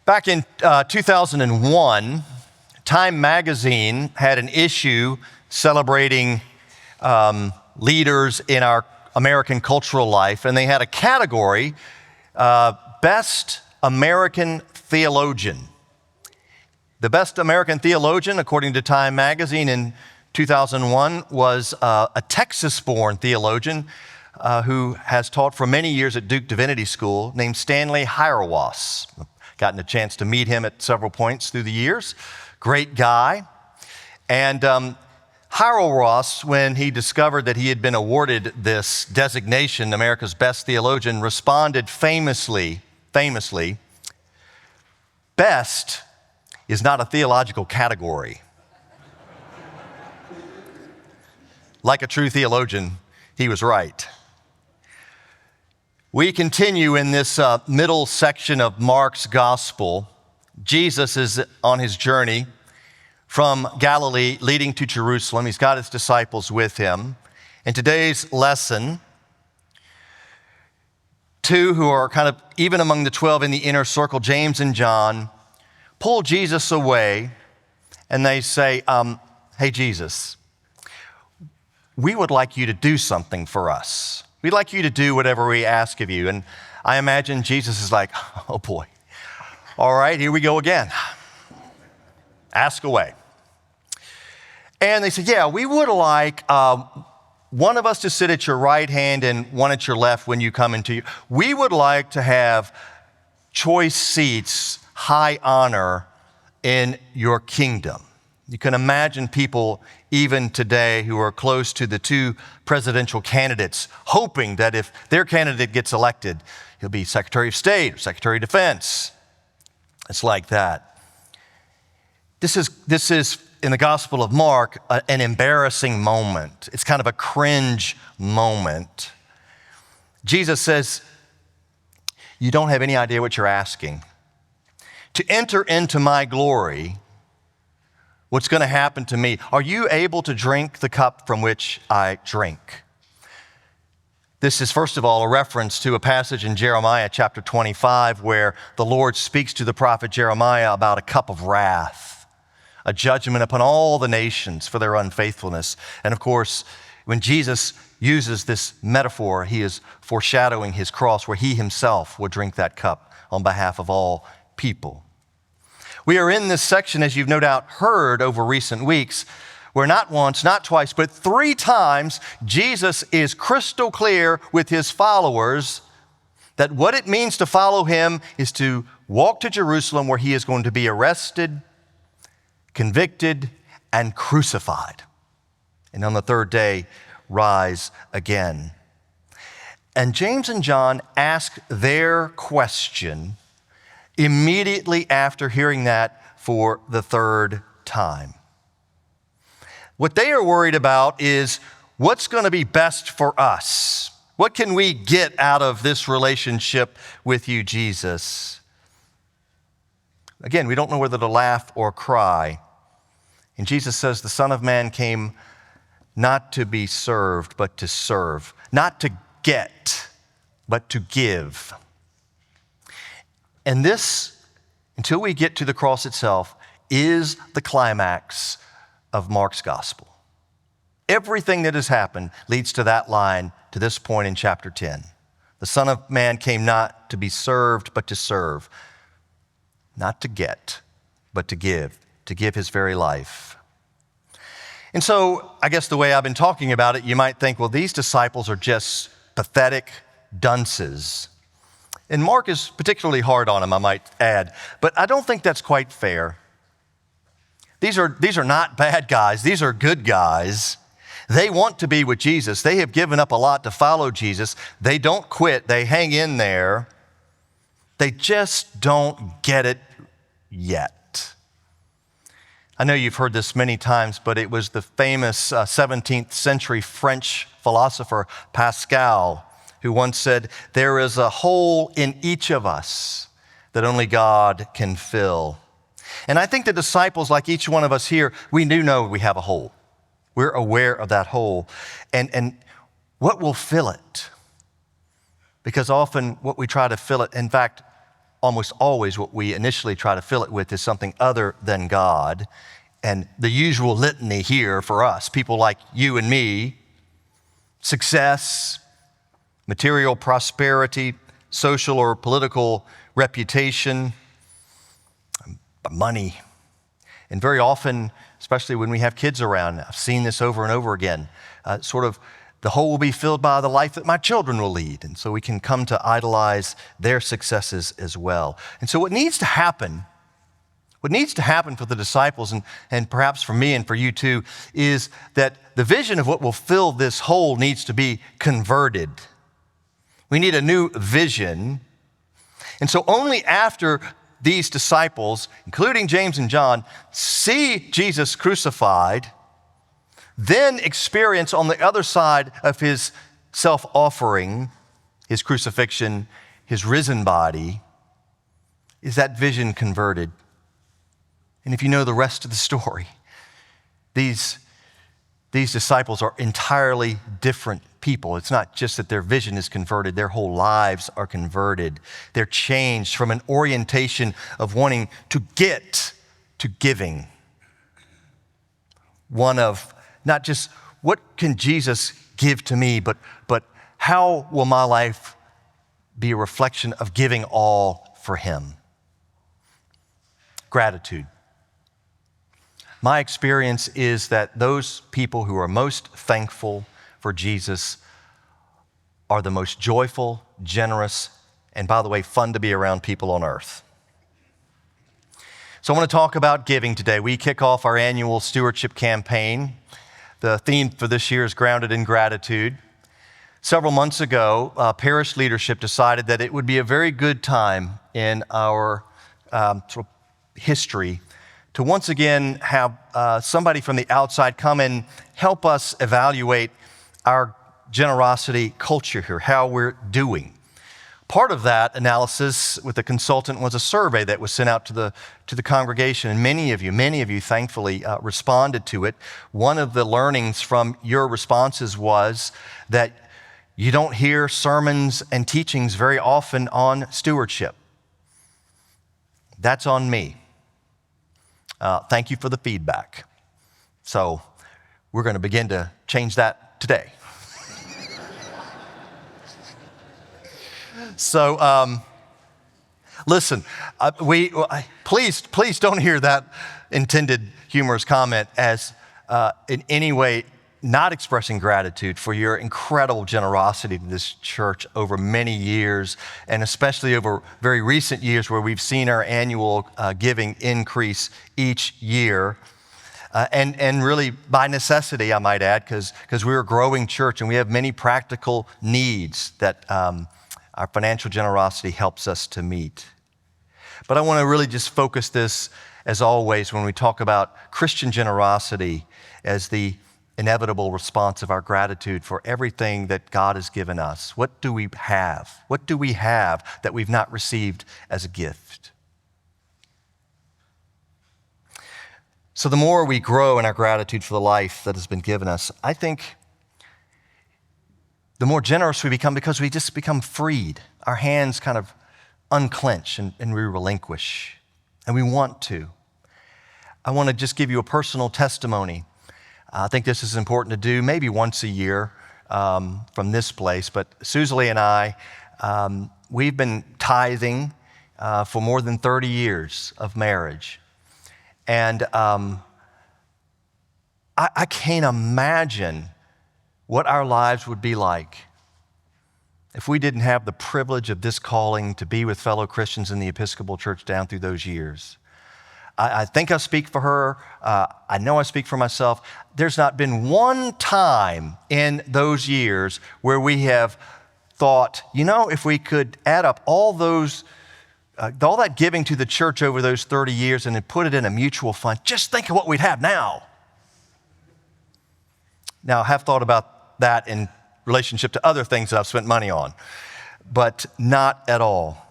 Back in 2001, Time magazine had an issue celebrating leaders in our American cultural life, and they had a category, Best American Theologian. The best American theologian, according to Time magazine in 2001, was a Texas-born theologian who has taught for many years at Duke Divinity School named Stanley Hauerwas. Gotten a chance to meet him at several points through the years. Great guy. And Hauerwas, when he discovered that he had been awarded this designation, America's best theologian, responded famously, best is not a theological category. Like a true theologian, he was right. We continue in this middle section of Mark's gospel. Jesus is on his journey from Galilee leading to Jerusalem. He's got his disciples with him. In today's lesson, two who are kind of even among the 12 in the inner circle, James and John, pull Jesus away and they say, hey, Jesus, we would like you to do something for us. We'd like you to do whatever we ask of you. And I imagine Jesus is like, oh boy, all right, here we go again. Ask away. And they said, yeah, we would like one of us to sit at your right hand and one at your left when you come into you. We would like to have choice seats, high honor in your kingdom. You can imagine people even today who are close to the two presidential candidates hoping that if their candidate gets elected, he'll be Secretary of State or Secretary of Defense. It's like that. This is in the Gospel of Mark, an embarrassing moment. It's kind of a cringe moment. Jesus says, you don't have any idea what you're asking. To enter into my glory, what's going to happen to me? Are you able to drink the cup from which I drink? This is, first of all, a reference to a passage in Jeremiah chapter 25 where the Lord speaks to the prophet Jeremiah about a cup of wrath, a judgment upon all the nations for their unfaithfulness. And of course, when Jesus uses this metaphor, he is foreshadowing his cross where he himself would drink that cup on behalf of all people. We are in this section, as you've no doubt heard over recent weeks, where not once, not twice, but 3 times Jesus is crystal clear with his followers that what it means to follow him is to walk to Jerusalem where he is going to be arrested, convicted, and crucified. And on the 3rd day, rise again. And James and John ask their question immediately after hearing that for the 3rd time. What they are worried about is what's going to be best for us. What can we get out of this relationship with you, Jesus? Again, we don't know whether to laugh or cry. And Jesus says the Son of Man came not to be served, but to serve. Not to get, but to give. And this, until we get to the cross itself, is the climax of Mark's gospel. Everything that has happened leads to that line, to this point in chapter 10. The Son of Man came not to be served, but to serve. Not to get, but to give his very life. And so, I guess the way I've been talking about it, you might think, well, these disciples are just pathetic dunces. And Mark is particularly hard on him, I might add. But I don't think that's quite fair. These are not bad guys. These are good guys. They want to be with Jesus. They have given up a lot to follow Jesus. They don't quit. They hang in there. They just don't get it yet. I know you've heard this many times, but it was the famous 17th century French philosopher Pascal who once said, there is a hole in each of us that only God can fill. And I think the disciples, like each one of us here, we do know we have a hole. We're aware of that hole. And what will fill it? Because often what we try to fill it, in fact, almost always what we initially try to fill it with is something other than God. And the usual litany here for us, people like you and me, success, material prosperity, social or political reputation, money. And very often, especially when we have kids around, I've seen this over and over again, sort of the whole will be filled by the life that my children will lead. And so we can come to idolize their successes as well. And so what needs to happen for the disciples, and perhaps for me and for you too, is that the vision of what will fill this hole needs to be converted. We need a new vision. And so only after these disciples, including James and John, see Jesus crucified, then experience on the other side of his self-offering, his crucifixion, his risen body, is that vision converted. And if you know the rest of the story, these disciples are entirely different people. It's not just that their vision is converted, their whole lives are converted. They're changed from an orientation of wanting to get to giving. One of not just what can Jesus give to me, but how will my life be a reflection of giving all for him? Gratitude. My experience is that those people who are most thankful for Jesus are the most joyful, generous, and by the way, fun to be around people on earth. So I want to talk about giving today. We kick off our annual stewardship campaign. The theme for this year is grounded in gratitude. Several months ago, parish leadership decided that it would be a very good time in our sort of history to once again have somebody from the outside come and help us evaluate our generosity culture here, how we're doing. Part of that analysis with the consultant was a survey that was sent out to the congregation, and many of you thankfully responded to it. One of the learnings from your responses was that you don't hear sermons and teachings very often on stewardship. That's on me. Thank you for the feedback. So we're going to begin to change that today. So listen, please don't hear that intended humorous comment as in any way not expressing gratitude for your incredible generosity to this church over many years, and especially over very recent years where we've seen our annual giving increase each year. And really by necessity, I might add, because we're a growing church and we have many practical needs that our financial generosity helps us to meet. But I want to really just focus this, as always, when we talk about Christian generosity as the inevitable response of our gratitude for everything that God has given us. What do we have? What do we have that we've not received as a gift? So the more we grow in our gratitude for the life that has been given us, I think the more generous we become because we just become freed. Our hands kind of unclench and we relinquish, and we want to. I want to just give you a personal testimony. I think this is important to do maybe once a year from this place, but Susie and I, we've been tithing for more than 30 years of marriage. And I can't imagine what our lives would be like if we didn't have the privilege of this calling to be with fellow Christians in the Episcopal Church down through those years. I think I speak for her. I know I speak for myself. There's not been one time in those years where we have thought, if we could add up all that giving to the church over those 30 years and then put it in a mutual fund, just think of what we'd have now. Now, I have thought about that in relationship to other things that I've spent money on, but not at all.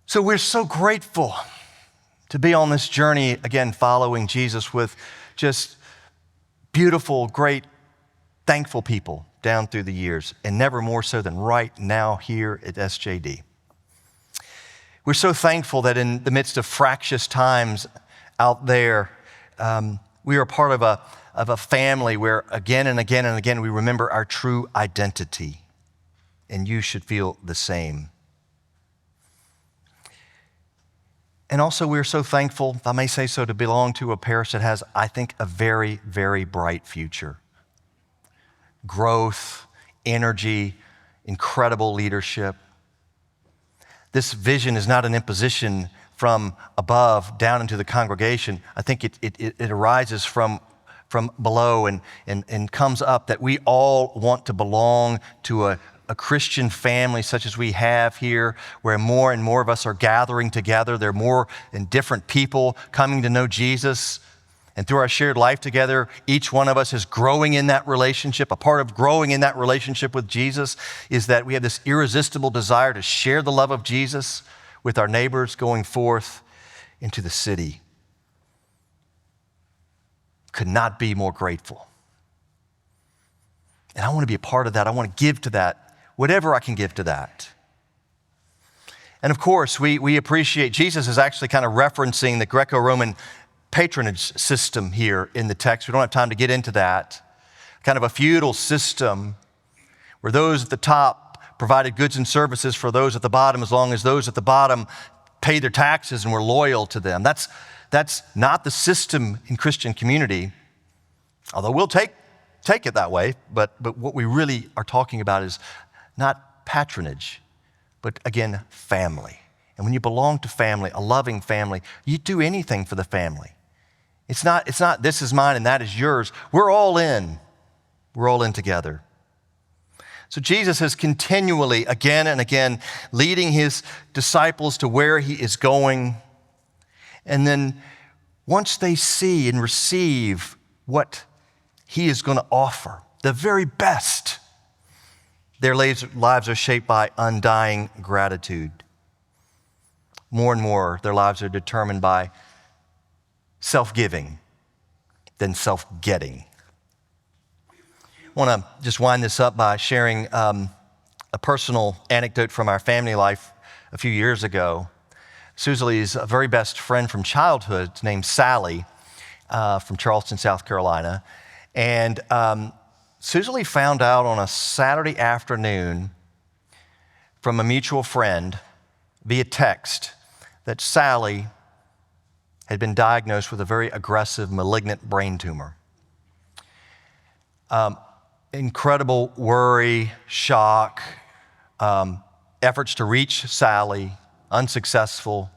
So we're so grateful to be on this journey, again, following Jesus with just beautiful, great, thankful people down through the years, and never more so than right now here at SJD. We're so thankful that in the midst of fractious times out there, we are part of a family where again and again and again we remember our true identity. And you should feel the same. And also we're so thankful, if I may say so, to belong to a parish that has, I think, a very, very bright future. Growth, energy, incredible leadership. This vision is not an imposition from above down into the congregation. I think it arises from below and comes up that we all want to belong to a Christian family such as we have here, where more and more of us are gathering together. There are more and different people coming to know Jesus. And through our shared life together, each one of us is growing in that relationship. A part of growing in that relationship with Jesus is that we have this irresistible desire to share the love of Jesus with our neighbors going forth into the city. Could not be more grateful. And I want to be a part of that. I want to give to that, whatever I can give to that. And of course, we appreciate, Jesus is actually kind of referencing the Greco-Roman patronage system here in the text. We don't have time to get into that. Kind of a feudal system where those at the top provided goods and services for those at the bottom, as long as those at the bottom paid their taxes and were loyal to them. That's not the system in Christian community, although we'll take it that way, but what we really are talking about is not patronage, but again, family. And when you belong to family, a loving family, you do anything for the family. It's not this is mine and that is yours. We're all in. We're all in together. So Jesus is continually, again and again, leading his disciples to where he is going. And then once they see and receive what he is going to offer, the very best, their lives are shaped by undying gratitude. More and more, their lives are determined by self-giving than self-getting. I want to just wind this up by sharing a personal anecdote from our family life a few years ago. Suzelie's very best friend from childhood named Sally from Charleston, South Carolina. And Suzelie found out on a Saturday afternoon from a mutual friend via text that Sally had been diagnosed with a very aggressive malignant brain tumor. Incredible worry, shock, efforts to reach Sally, unsuccessful,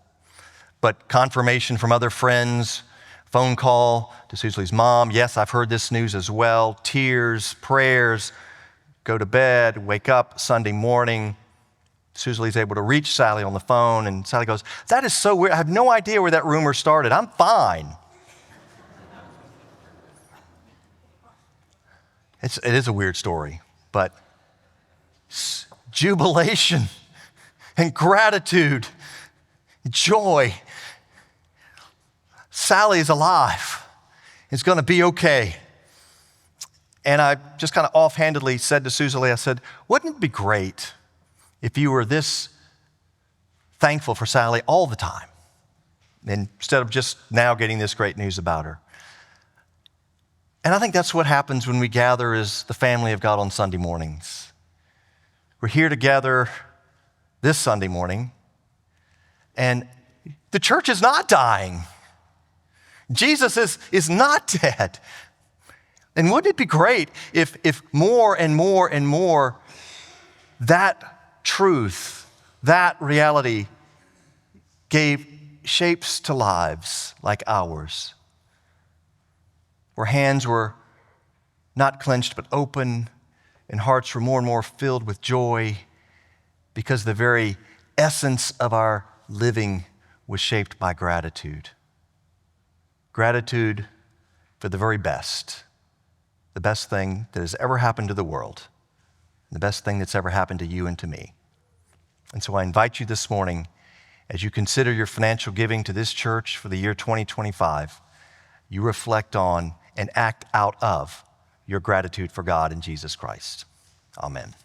but confirmation from other friends, phone call to Suzelie's mom. Yes, I've heard this news as well. Tears, prayers, go to bed, wake up Sunday morning. Suzelie's able to reach Sally on the phone, and Sally goes, "That is so weird. I have no idea where that rumor started. I'm fine." It is a weird story, but jubilation and gratitude, joy. Sally is alive. It's going to be okay. And I just kind of offhandedly said to Suzelie, I said, "Wouldn't it be great if you were this thankful for Sally all the time, instead of just now getting this great news about her?" And I think that's what happens when we gather as the family of God on Sunday mornings. We're here together this Sunday morning, and the church is not dying. Jesus is not dead. And wouldn't it be great if more and more and more that truth, that reality gave shapes to lives like ours, where hands were not clenched but open and hearts were more and more filled with joy because the very essence of our living was shaped by gratitude. Gratitude for the very best, the best thing that has ever happened to the world, the best thing that's ever happened to you and to me. And so I invite you this morning, as you consider your financial giving to this church for the year 2025, you reflect on and act out of your gratitude for God and Jesus Christ. Amen.